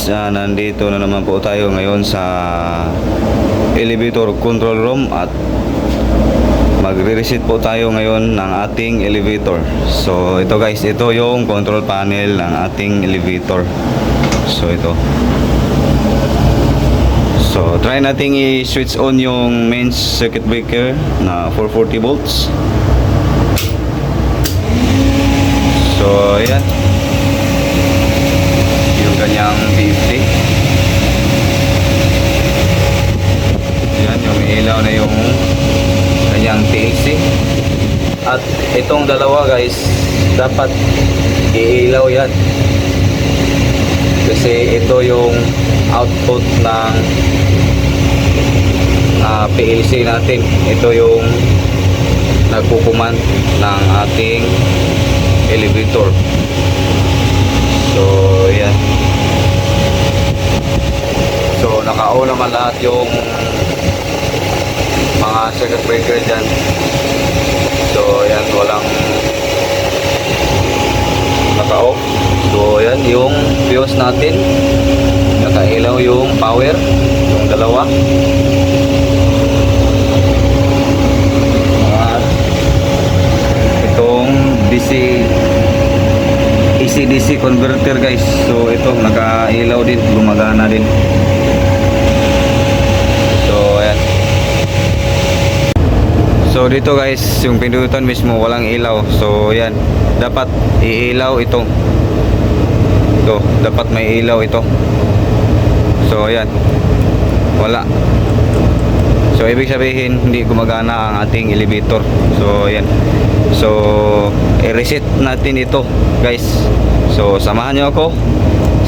guys, nandito na naman po tayo ngayon sa elevator control room at magre-reset po tayo ngayon ng ating elevator. So ito guys, ito yung control panel ng ating elevator. So ito. So try nating i-switch on yung main circuit breaker na 440 volts. So ayan, yung kanyang DFT. Yan, yung ilaw na yung kanyang TLC. At itong dalawa guys, dapat iilaw yan, kasi ito yung output ng PLC natin. Ito yung nagkukuman ng ating elevator. So yan, so naka-on naman lahat yung mga circuit breaker dyan. So yan, walang naka-off. So yan yung fuse natin, nakailaw yung power, yung dalawa. At itong AC/DC converter guys, so ito nakailaw din, gumagana din. So ayan. So dito guys, yung pindutan mismo walang ilaw. So yan, dapat iilaw ito. Ito, dapat may ilaw ito. So ayan, wala. So ibig sabihin hindi gumagana ang ating elevator. So ayan. So i-reset natin ito guys. So samahan nyo ako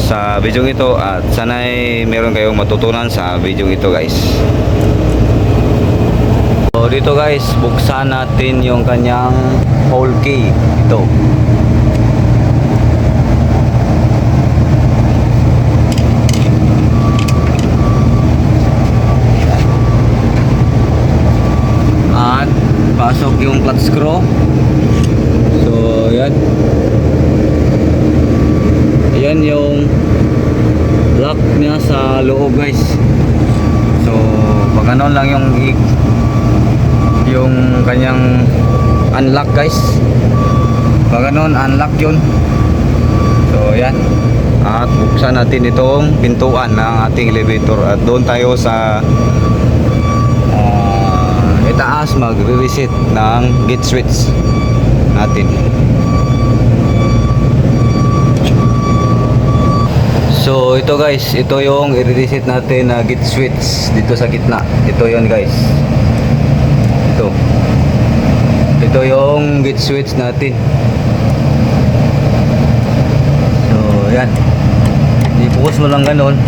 sa video ito at sana'y meron kayong matutunan sa video ito guys. So dito guys, buksan natin yung kanyang hole key. Ito. At pasok yung flat screw. So yan. Ayan yung lock niya sa loob guys. So pag ano lang yung kanyang unlock guys, pag ganun unlock yun. So yan, at buksan natin itong pintuan ng ating elevator at doon tayo sa itaas magre-reset ng gate switch natin. So ito guys, ito yung i-reset natin na gate switch dito sa gitna. Ito yon guys. Ito yung gate switch natin. So yan, i-focus mo lang ganun.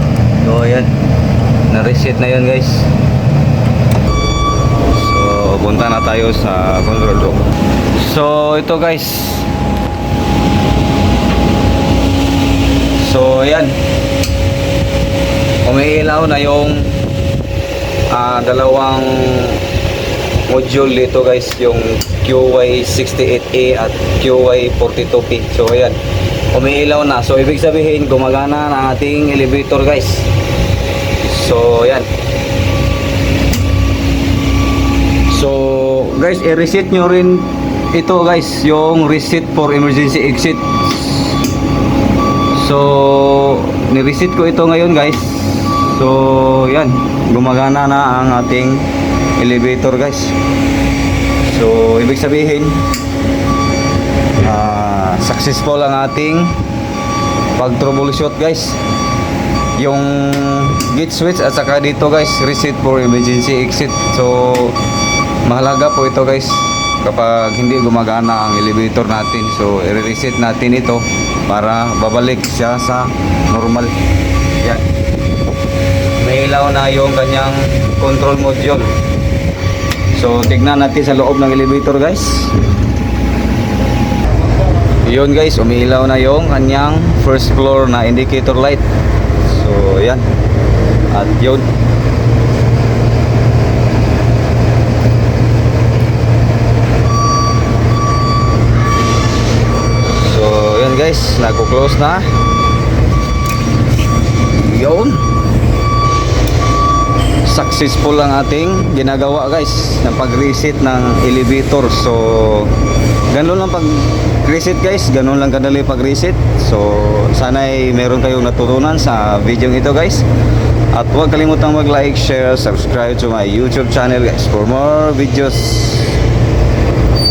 So yan, na-reset na yun guys. So punta na tayo sa control room. So ito guys, so yan, umiilaw na yung dalawang module dito guys, yung QY68A at QY42P. So ayan, umiilaw na. So ibig sabihin gumagana na ating elevator guys. So ayan. So guys, i-reset nyo rin ito guys, yung reset for emergency exit. So ni-reset ko ito ngayon guys. So yan, gumagana na ang ating elevator guys. So ibig sabihin successful ang ating pag troubleshoot guys, yung gate switch at saka dito guys, reset for emergency exit. So mahalaga po ito guys kapag hindi gumagana ang elevator natin. So i-reset natin ito para babalik siya sa normal. Yan, may ilaw na yung kanyang control module. So tignan natin sa loob ng elevator guys. Yun guys, umiilaw na yung kanyang first floor na indicator light. So yan, at yun, so yan guys, nagko-close na. successful ang ating ginagawa guys ng pag-reset ng elevator. So ganun lang pag-reset guys, ganun lang kadali pag-reset. So sana ay meron kayong natutunan sa video ito guys. At huwag kalimutang mag-like, share, subscribe to my YouTube channel guys for more videos.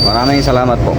Maraming salamat po.